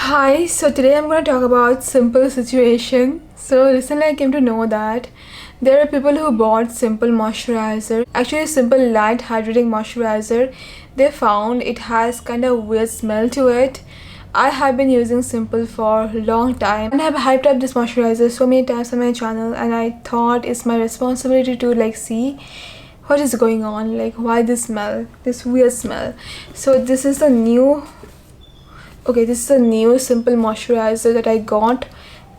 Hi, so today I'm going to talk about simple situation. So recently I came to know that there are people who bought simple moisturizer, actually simple light hydrating moisturizer. They found it has kind of weird smell to it. I have been using simple for a long time and I have hyped up this moisturizer so many times on my channel, and I thought it's my responsibility to see what is going on, why this weird smell. So this is the new this is a new simple moisturizer that I got,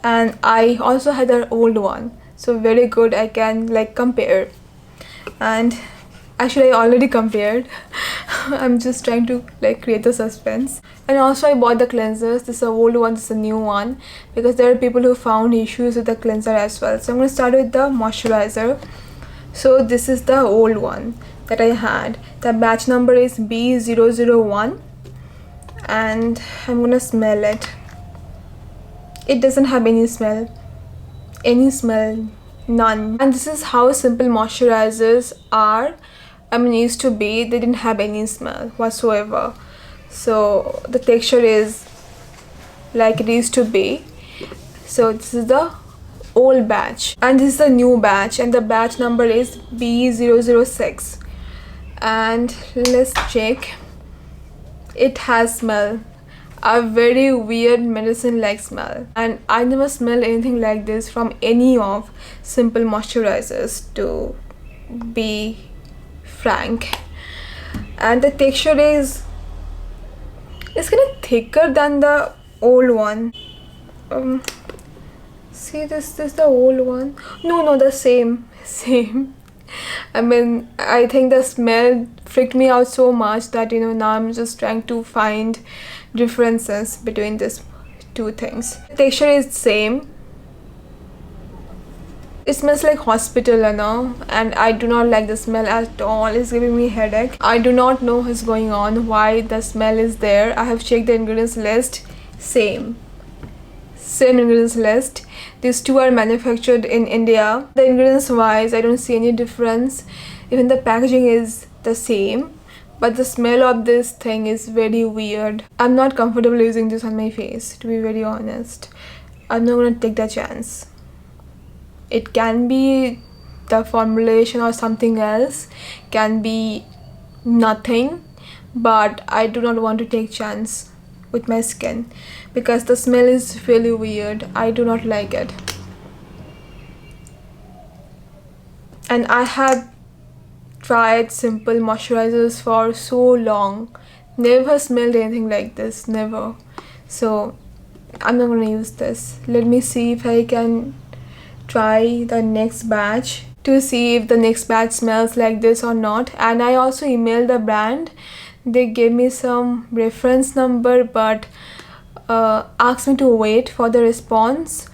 and I also had an old one, so very good. I can compare, and actually I already compared. I'm just trying to create the suspense. And also I bought the cleansers. This is the old one, this is the new one, because there are people who found issues with the cleanser as well. So I'm going to start with the moisturizer. So this is the old one that I had. The batch number is B001, and I'm gonna smell it. It doesn't have any smell, none. And this is how simple moisturizers are. Used to be, they didn't have any smell whatsoever. So the texture is like it used to be. So this is the old batch and this is the new batch, and the batch number is B006. And let's check. It has smell, a very weird medicine like smell, and I never smelled anything like this from any of simple moisturizers, to be frank. And the texture is kind of thicker than the old one. See, this is the old one. No, the same. I think the smell freaked me out so much that now I'm just trying to find differences between these two things. The texture is same. It smells like hospital, and I do not like the smell at all. It's giving me headache. I do not know what's going on, why the smell is there. I have checked the ingredients list. Same ingredients list. These two are manufactured in India. The ingredients wise, I don't see any difference. Even the packaging is the same, but the smell of this thing is very weird. I'm not comfortable using this on my face, to be very honest. I'm not gonna take the chance. It can be the formulation or something else, can be nothing, but I do not want to take chance with my skin because the smell is really weird. I do not like it, and I have tried simple moisturizers for so long, never smelled anything like this, never. So I'm not gonna use this. Let me see if I can try the next batch to see if the next batch smells like this or not. And I also emailed the brand. They gave me some reference number, but asked me to wait for the response.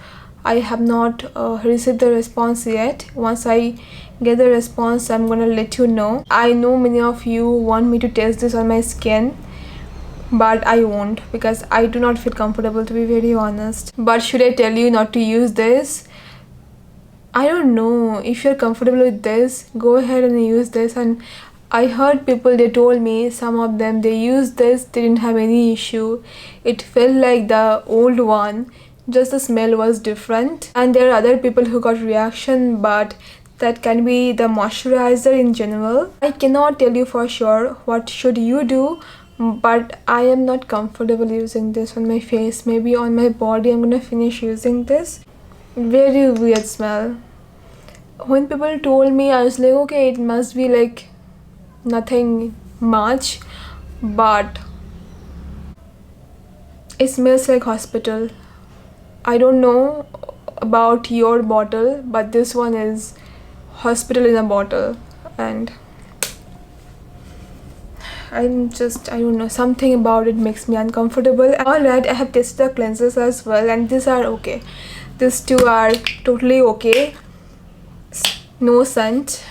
I have not received the response yet. Once I get the response, I'm gonna let you know. I know many of you want me to test this on my skin, but I won't because I do not feel comfortable, to be very honest. But should I tell you not to use this? I don't know. If you're comfortable with this, go ahead and use this. And I heard people, they told me, some of them, they used this, they didn't have any issue. It felt like the old one, just the smell was different. And there are other people who got reaction, but that can be the moisturizer in general. I cannot tell you for sure what should you do, but I am not comfortable using this on my face. Maybe on my body I'm gonna finish using this. Very weird smell. When people told me, I was like, okay, it must be like nothing much, but it smells like hospital. I don't know about your bottle, but this one is hospital in a bottle. And I don't know, something about it makes me uncomfortable. Alright, I have tested the cleansers as well, and these are okay. These two are totally okay. No scent.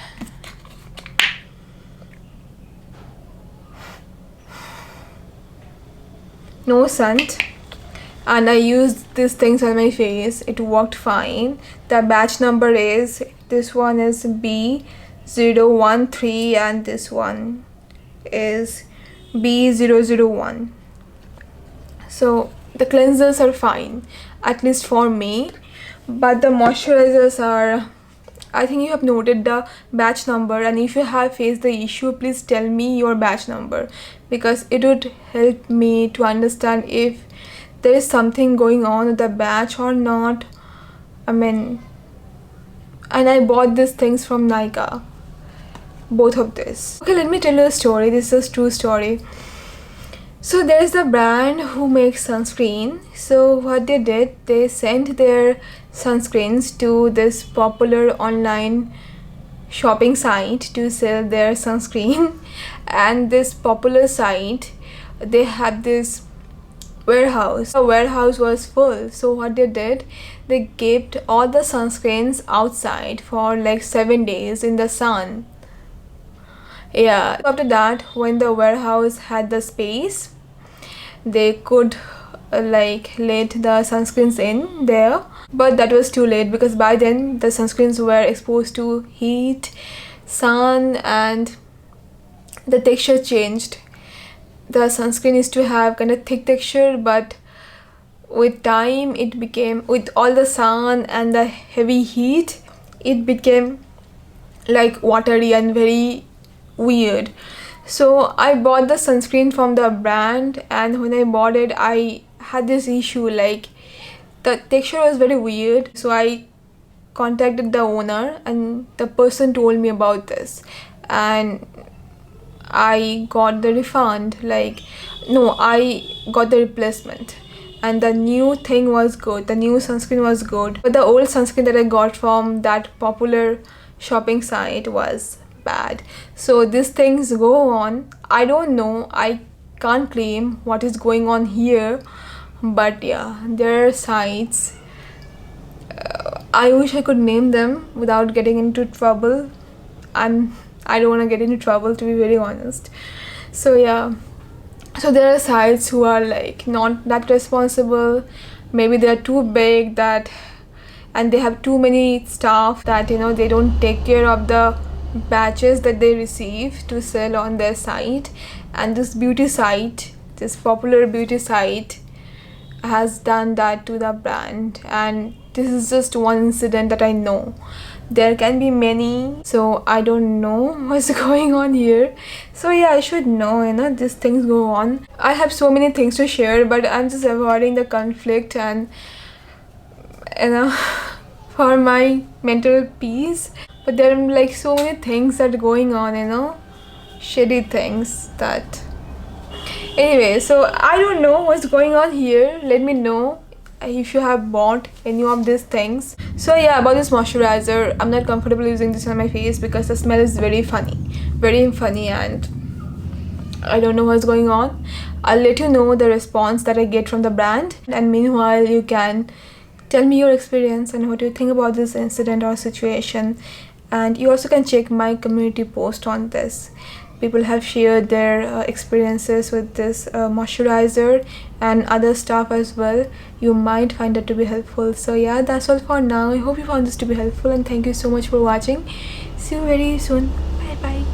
No scent. And I used these things on my face. It worked fine. The batch number is, this one is B013 and this one is B001. So the cleansers are fine, at least for me, but the moisturizers are, I think you have noted the batch number, and if you have faced the issue, please tell me your batch number, because it would help me to understand if there is something going on with the batch or not. I mean, and I bought these things from Nykaa, both of this. Okay, let me tell you a story. This is a true story. So there's the brand who makes sunscreen. So what they did, they sent their sunscreens to this popular online shopping site to sell their sunscreen. And this popular site, they had this warehouse. The warehouse was full. So what they did, they kept all the sunscreens outside for like 7 days in the sun. Yeah, after that, when the warehouse had the space, they could like let the sunscreens in there, but that was too late, because by then the sunscreens were exposed to heat, sun, and the texture changed. The sunscreen used to have kind of thick texture, but with time it became, with all the sun and the heavy heat, it became like watery and very weird. So I bought the sunscreen from the brand, and when I bought it, I had this issue, like the texture was very weird. So I contacted the owner, and the person told me about this, and I got the refund. Like, no, I got the replacement, and the new thing was good. The new sunscreen was good, but the old sunscreen that I got from that popular shopping site was bad. So these things go on. I don't know, I can't claim what is going on here, but yeah, there are sites. I wish I could name them without getting into trouble. I don't want to get into trouble, to be very honest. So yeah, so there are sites who are like not that responsible. Maybe they are too big, that, and they have too many staff, that they don't take care of the batches that they receive to sell on their site. And this beauty site, this popular beauty site, has done that to the brand. And this is just one incident that I know. There can be many, so I don't know what's going on here. So yeah, I should know, these things go on. I have so many things to share, but I'm just avoiding the conflict, and for my mental peace. But there are like so many things that are going on, shitty things that. Anyway, so I don't know what's going on here. Let me know if you have bought any of these things. So yeah, about this moisturizer, I'm not comfortable using this on my face because the smell is very funny, and I don't know what's going on. I'll let you know the response that I get from the brand, and meanwhile you can tell me your experience and what you think about this incident or situation. And you also can check my community post on this. People have shared their experiences with this moisturizer and other stuff as well. You might find it to be helpful. So yeah, that's all for now. I hope you found this to be helpful, and thank you so much for watching. See you very soon. Bye bye.